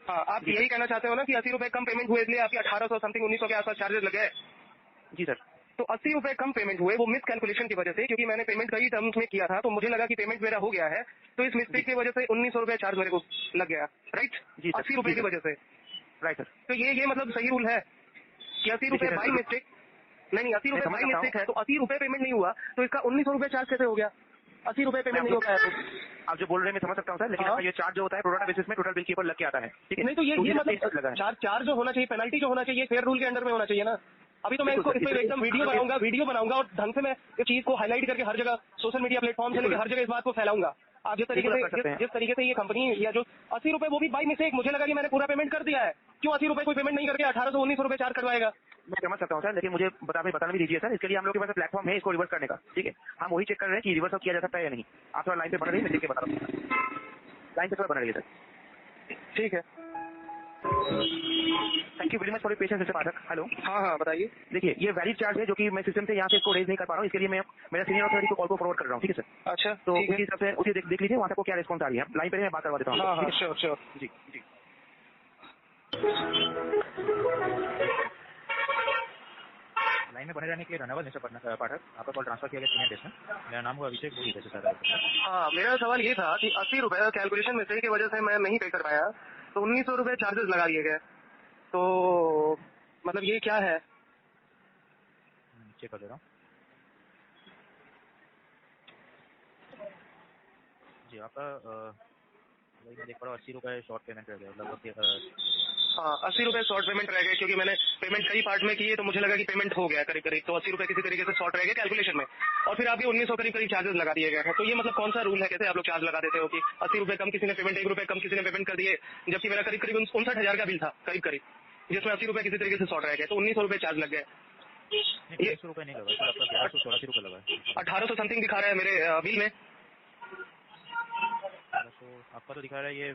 हाँ, आप यही कहना चाहते हो ना कि 80 रुपए कम पेमेंट हुए इसलिए आपकी 1800 समथिंग 1900 के आसपास चार्जेस लगे? जी सर। तो 80 रुपए कम पेमेंट हुए वो मिस कैलकुलेशन की वजह से, क्योंकि मैंने पेमेंट कई टर्म्स में किया था तो मुझे लगा कि पेमेंट मेरा हो गया है, तो इस मिस्टेक की वजह से 1900 रुपए चार्ज मेरे को लग गया, राइट? जी सर। 80 रुपए की वजह से, राइट सर। तो ये मतलब सही रूल है कि 80 रुपए बाई मिस्टेक, नहीं 80 रुपए बाई मिस्टेक है तो 80 रुपए पेमेंट नहीं हुआ तो इसका 1900 रुपए चार्ज कैसे हो गया? 80 रुपए पेमेंट नहीं होता है तो आप जो बोल रहे हैं मैं समझ सकता हूँ सर, लेकिन आपका ये चार्ज जो होता है प्रोडक्ट बेसिस में टोटल बिल के ऊपर लग के आता है, ठीक है? नहीं तो ये मतलब चार्ज जो होना चाहिए, पेनल्टी जो होना चाहिए फेयर रूल के अंडर में होना चाहिए ना। अभी तो मैं इसको इसमें एकदम वीडियो बनाऊंगा और ढंग से मैं इस चीज को हाईलाइट करके हर जगह सोशल मीडिया प्लेटफॉर्म से लेकर हर जगह इस बात को फैलाऊंगा। आप जिस तरीके से ये कंपनी या जो 80 रुपए वो भी बाई मिस्टेक, मुझे लगा कि मैंने पूरा पेमेंट कर दिया है, क्यों 80 रुपए कोई पेमेंट नहीं करके 1800 1900 रुपए चार्ज करवाएगा? मैं समझ सकता हूँ सर, लेकिन मुझे बताना भी दीजिए सर, इसके लिए हम लोग के पास प्लेटफॉर्म है इसको रिवर्स करने का, ठीक है? हम वही चेक कर रहे हैं कि रिवर्स किया जा सकता है या नहीं। आप थोड़ा लाइन पे बना रही है, मैं देख के बता रहा हूँ, लाइन पे थोड़ा बना रही है सर। ठीक है, thank you very much for your patience mister Pathak. Hello, हाँ बताइए। देखिए ये वैलिड चार्ज है जो कि मैं सिस्टम से यहाँ से इसको रेज नहीं कर पा रहा हूँ, इसके लिए मैं मेरा सीनियर अथॉरिटी को कॉल को फॉरवर्ड कर रहा हूँ, ठीक है सर? अच्छा, तो उसी हिसाब से उसे देख लीजिए वहाँ से को क्या रिस्पॉन्स आ रही है। लाइन पे मैं बात करवा देता हूँ। हाँ, श्योर जी जी। लाइन में बने रहने के लिए धन्यवाद मिस्टर पाठक, आपका कॉल ट्रांसफर किया गया सीनियर डेस्क में। मेरा नाम हुआ अभिषेक, बोलिए कैसे सर? हाँ, मेरा सवाल ये था कि 80 रुपए कैलकुलेशन मिस्टेक की वजह से मैं नहीं पे कर पाया, तो 1900 रुपए चार्जेस लगा दिए गए, तो मतलब ये क्या है? चेक कर दे रहा हूँ जी। आपका मैं देख पा रहा हूँ 80 रुपए शॉर्ट पेमेंट रह गया लगभग। हाँ, 80 रुपए शॉर्ट पेमेंट रह गए, क्योंकि मैंने पेमेंट कई पार्ट में की है तो मुझे लगा कि पेमेंट हो गया करीब, तो 80 रुपए किसी तरीके से शॉर्ट रह गए कैलकुलेशन में, और फिर आपके 1900 करीब चार्जेस लगा दिए गए हैं। तो ये मतलब कौन सा रूल है, कैसे आप लोग चार्ज लगा देते हो कि 80 रुपए कम किसी ने पेमेंट, 1 रुपए कम किसी ने पेमेंट कर दिए, जबकि मेरा करीब 59,000 का बिल था करीब, जिसमें 80 रुपए किसी तरीके से शॉर्ट रह गए, तो 1900 रुपए चार्ज लग गए। 1900 रुपए नहीं लगा सर, आपका 1184 रुपए लगा है। 1800 समथिंग दिखा रहा है मेरे बिल में। तो आपका तो दिखा रहा है ये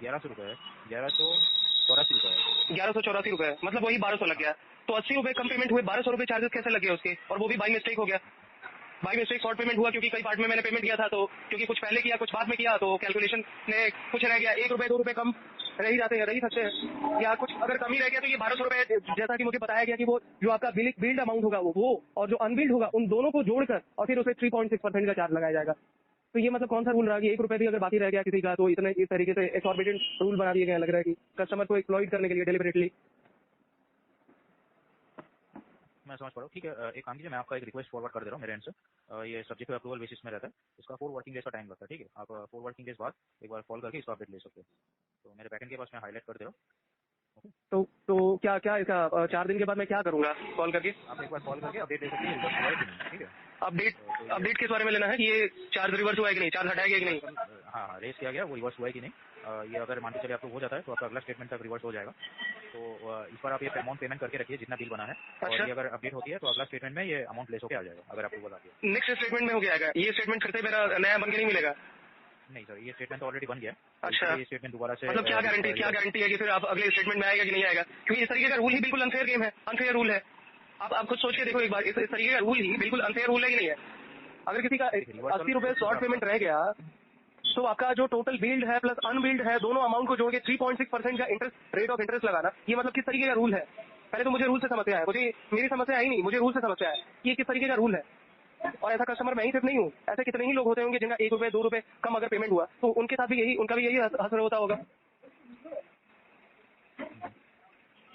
1100 रुपए है, 1184 रुपए है। 1184 रुपए, मतलब वही 1200 लग गया। तो 80 रुपए कम पेमेंट हुए, 1200 रुपए चार्जेस कैसे लगे उसके, और वो भी बाई मिस्टेक हो गया। बाई मिस्टेक शॉर्ट पेमेंट हुआ क्योंकि कई पार्ट में मैंने पेमेंट किया था, तो क्योंकि कुछ पहले किया कुछ बाद में किया, तो कैलकुलेशन में कुछ रह गया, 1 रुपए 2 रुपए कम रह ही सकते हैं, या कुछ अगर कमी रह गया तो ये 1200 रुपए, जैसा कि मुझे बताया गया कि वो जो आपका बिल्ड अमाउंट होगा वो और जो अनबिल्ड होगा उन दोनों को जोड़कर और फिर उसे 3.6% का चार्ज लगाया जाएगा। तो ये मतलब कौन सा रूल रहा कि 1 रुपए भी अगर बाकी रह गया किसी का तो इतने इस तरीके से एक्सॉर्बिटेंट रूल बना दिए गए, लग रहा है कि कस्टमर को एक्सप्लॉइट करने के लिए डेलिबरेटली। मैं समझ पा रहा हूँ, ठीक है। एक काम कीजिए, मैं आपका एक रिक्वेस्ट फॉरवर्ड कर दे रहा हूँ मेरे एंड से। ये सब्जेक्ट अप्रूवल बेसिस में रहता है, इसका 4 वर्किंग डेज का टाइम लगता है, ठीक है? आप 4 वर्किंग डेज बाद एक बार कॉल करके इसका अपडेट ले सकते हो। तो मेरे बैकएंड के पास मैं हाईलाइट कर दे रहा हूँ। तो क्या इसका 4 दिन के बाद मैं क्या करूंगा कॉल करके? आप एक बार कॉल करके अपडेट ले सकते हैं रिवर्स हुआ है कि नहीं, ठीक है? अपडेट किस बारे में लेना है कि ये चार्ज रिवर्स हुआ है कि नहीं, चार्ज हटाया गया कि नहीं? हाँ, रेस किया गया, वो रिवर्स हुआ है कि नहीं। ये अगर मान के चलिए आपको हो जाता है तो आपका अगला स्टेटमेंट तक रिवर्स हो जाएगा। तो इस बार आप ये अमाउंट पेमेंट करके रखिए जितना बिल बना है। और ये अगर अपडेट होती है तो अगला स्टेटमेंट में ये अमाउंट लेस होकर आ जाएगा अगर अप्रूवल आ गया। नेक्स्ट स्टेटमेंट में हो जाएगा ये स्टेटमेंट, फिर से मेरा नया बन के नहीं मिलेगा? नहीं सर, ये स्टेटमेंट ऑलरेडी बन गया। अच्छा, ये स्टेटमेंट दोबारा से मतलब क्या गारंटी है कि फिर आप अगले स्टेटमेंट में आएगा कि नहीं आएगा? क्योंकि इस तरीके का रूल ही बिल्कुल अनफेयर गेम है, अनफेयर रूल है। आप खुद सोच के देखो एक बार, इस तरीके का रूल ही बिल्कुल अनफेयर रूल है कि नहीं है? अगर किसी का 80 रुपए शॉर्ट पेमेंट रह गया तो आपका जो टोटल बिल्ड है प्लस अनबिल्ड है दोनों अमाउंट को जोड़ के 3.6% का रेट ऑफ इंटरेस्ट लगाना, ये मतलब किस तरीके का रूल है? पहले तो मुझे रूल से समस्या है, मुझे मेरी समस्या आई नहीं, मुझे रूल से समस्या है कि ये किस तरीके का रूल है। और ऐसा कस्टमर मैं ही सिर्फ नहीं हूँ, ऐसे कितने ही लोग होते होंगे जिनका 1 रुपए 2 रुपए कम अगर पेमेंट हुआ तो उनके साथ भी उनका भी यही असर होता होगा।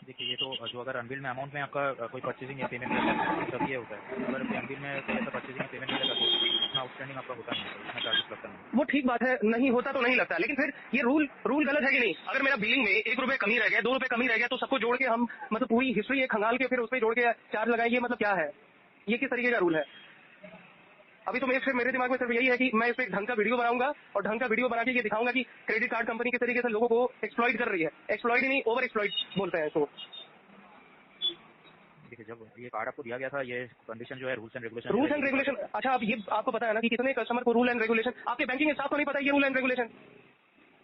देखिए ये तो जो अगर अनबिल में अमाउंट में आपका कोई परचेजिंग या पेमेंट करता है तब ये होता है। अगर अनबिल में कोई ऐसा परचेजिंग या पेमेंट मिलेगा तो इतना आउटस्टैंडिंग आपका होता नहीं, इतना चार्जेस लगता नहीं। वो ठीक बात है, नहीं होता तो नहीं लगता, लेकिन फिर ये रूल गलत है कि नहीं? अगर मेरा बिलिंग में 1 रुपए कमी रह गया 2 रुपए कमी रह गया तो सबको जोड़ के हम मतलब पूरी हिस्ट्री खंगाल के फिर उस पर जोड़ के चार्ज लगाए, ये मतलब क्या है? ये किस तरीके का रूल है? अभी तो मेरे दिमाग में सिर्फ यही है कि मैं इस पे ढंग का वीडियो बनाऊंगा और ढंग का वीडियो बना के ये दिखाऊंगा कि क्रेडिट कार्ड कंपनी किस तरीके से लोगों को एक्सप्लॉइट कर रही है। एक्सप्लॉइट नहीं, ओवर एक्सप्लॉइट बोलते हैं इसको। देखिए जब ये कार्ड आपको दिया गया था, ये कंडीशन जो है रूल्स एंड रेगुलेशन। अच्छा, अब ये आपको पता है ना कि कितने कस्टमर को रूल एंड रेगुलेशन, आपके बैंकिंग स्टाफ को नहीं पता ये रूल एंड रेगुलेशन।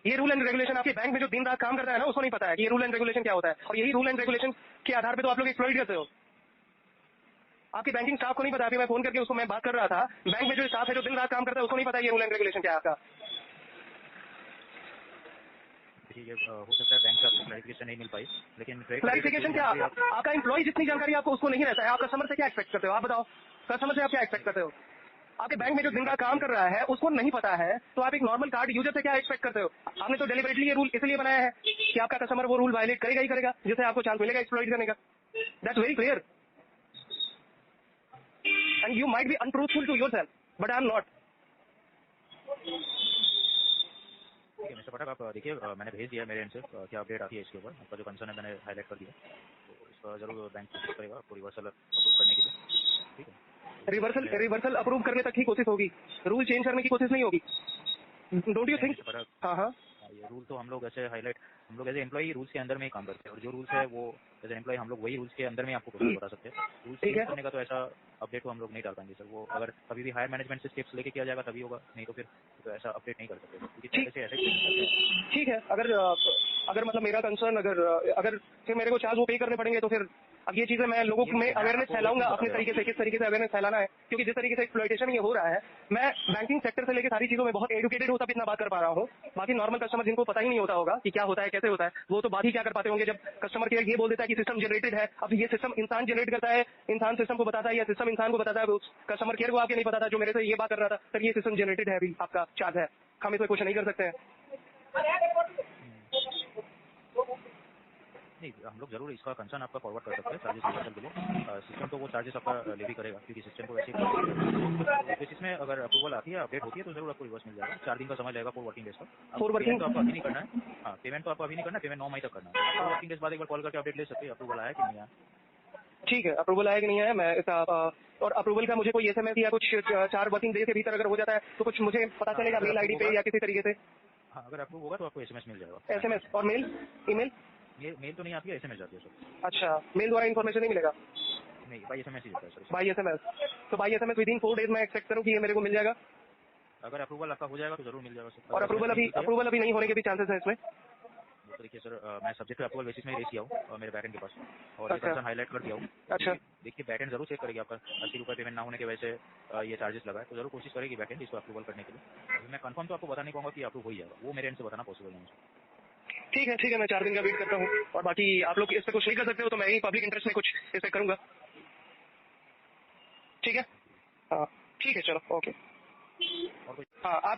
ये रूल एंड रेगुलेशन आपके बैंक में जो दिन रात काम करता है ना उसको नहीं पता है कि ये रूल एंड रेगुलेशन क्या होता है, और यही रूल एंड रेगुलेशन के आधार पर तो आप लोग एक्सप्लॉइट करते हो। आपकी बैंकिंग स्टाफ को नहीं पता, अभी मैं फोन करके उसको मैं बात कर रहा था, बैंक में जो स्टाफ है जो दिन रात काम करता है उसको नहीं पता ये रूल एंड रेगुलेशन क्या है आपका। ये हो सकता है बैंक से आपको से नहीं मिल पाई, लेकिन क्लैरिफिकेशन क्या? आपका एम्प्लॉय जितनी जानकारी आपको उसको नहीं रहता है, आप कस्टमर से क्या एक्सपेक्ट करते हो? आप बताओ, कस्टमर से आप क्या एक्सपेक्ट करते हो? आपके बैंक में जो दिन का काम कर रहा है उसको नहीं पता है, तो आप एक नॉर्मल कार्ड यूजर से क्या एक्सपेक्ट करते हो? आपने तो डेलिबरेटली ये रूल इसलिए बनाया है कि आपका कस्टमर वो रूल वायलेट करेगा ही करेगा, जिससे आपको चांस मिलेगा एक्सप्लॉइट करने का। That's very clear and you might be untruthful to yourself, but I am not. ठीक है मिस्टर पटक, आप देखिए मैंने भेज दिया मेरे एंड से क्या अपडेट आती है इसके ऊपर। आपका जो कंसर्न है मैंने हाईलाइट कर दिया, तो इसका जरूर बैंक कोशिश करेगा आपको रिवर्सल अप्रूव करने के लिए। ठीक है, रिवर्सल अप्रूव करने तक ही कोशिश होगी, रूल चेंज करने की कोशिश नहीं होगी। Don't you think? हाँ हाँ, ये रूल तो हम लोग ऐसे हाईलाइट, हम लोग एज एम्प्लॉई रूल्स के अंदर में ही काम करते हैं, और जो रूल्स है वो एज एम्प्लॉई हम लोग वही रूल्स के अंदर में आपको प्रोसेस बता सकते हैं। रूल्स चेंज करने का तो ऐसा अपडेट को हम लोग नहीं डाल पाएंगे सर। वो अगर कभी भी हायर मैनेजमेंट से स्टेप्स लेके किया जाएगा तभी होगा, नहीं तो फिर तो ऐसा अपडेट नहीं कर सकते क्योंकि पहले से ऐसे। ठीक है। अगर मतलब मेरा कंसर्न अगर फिर मेरे को चार्ज वो पे करने पड़ेंगे, तो फिर अब ये चीजें मैं लोगों में अवेयरनेस फैलाऊंगा अपने तरीके से, किस तरीके से अवेयरनेस फैलाना है, क्योंकि जिस तरीके से एक्सप्लॉइटेशन ये हो रहा है, मैं बैंकिंग सेक्टर से लेकर सारी चीजों में बहुत एजुकेटेड होता इतना बात कर पा रहा हूँ। बाकी नॉर्मल कस्टमर जिनको पता ही नहीं होता होगा कि क्या होता है कैसे होता है, वो तो बात ही क्या कर पाते होंगे जब कस्टमर केयर ये बोल देता है कि सिस्टम जनरेटेड है। अब ये सिस्टम इंसान जनरेट करता है, इंसान सिस्टम को बताता है, या सिस्टम इंसान को बताता है, कस्टमर केयर को आके नहीं पता था जो मेरे से ये बात कर रहा था सर ये सिस्टम जनरेटेड है, अभी आपका चार्ज है, हम इसमें कुछ नहीं कर सकते हैं। नहीं, हम लोग जरूर इसका कंसर्न आपका फॉरवर्ड कर सकते हैं चार्जेस रिवर्सल के लिए। सिस्टम तो वो चार्जेस आपका ले भी करेगा क्योंकि सिस्टम को वैसे ही बेसिस में अगर अप्रूवल आती है अपडेट होती है तो जरूर आपको रिवर्स मिल जाएगा। 4 दिन का समय लगेगा 4 वर्किंग डेज का। पेमेंट तो आपको अभी नहीं करना है। हाँ, पेमेंट तो आपको अभी नहीं करना है, पेमेंट 9 मई तक करना है। 4 वर्किंग डेज बाद एक बार कॉल करके अपडेट ले सकते हैं अप्रूवल आया कि नहीं आया। ठीक है, अप्रूवल आया कि नहीं आया, मैं इसका और अप्रूवल का मुझे कोई एसएमएस या कुछ 4 वर्किंग डेज के भीतर अगर हो जाता है तो कुछ मुझे पता चलेगा मेल आईडी पे या किसी तरीके से? हाँ, अगर अप्रूव होगा तो आपको एसएमएस मिल जाएगा। एसएमएस और मेल? ईमेल? मेल तो नहीं आती है, एसएमएस जाती है सर। अच्छा, मेल द्वारा इन्फॉर्मेशन नहीं मिलेगा? नहीं, बाई एसएमएस ही जाता है सर। By SMS? तो by SMS within 4 days मैं एक्सपेक्ट करूँ कि ये मेरे को मिल जाएगा? अगर अप्रूवल आपका हो जाएगा तो जरूर मिल जाएगा सर। और अप्रूवल अभी नहीं होने के भी चांसेस है इसमें? तो देखिए सर, मैं सब्जेक्ट अप्रूवल बेसिस में रेस किया हूँ मेरे बैकएंड के पास, और ये कंसर्न हाईलाइट कर दिया हूँ। अच्छा, देखिए बैकएंड जरूर चेक करेगी आपका 80 रुपये पेमेंट ना होने की वजह से ये चार्जेस लगा है, तो जरूर कोशिश करेगी बैकएंड इसको अप्रूवल करने के लिए। अभी मैं कंफर्म तो आपको बता नहीं पाऊंगा कि अप्रूव हो ही जाएगा, वो मेरे एंड से बताना पॉसिबल नहीं है। ठीक है, मैं 4 दिन का वेट करता हूँ, और बाकी आप लोग इस पर कुछ नहीं कर सकते हो तो मैं ही पब्लिक इंटरेस्ट में कुछ इस पर करूंगा। ठीक है, हाँ ठीक है, चलो ओके। और हाँ, आप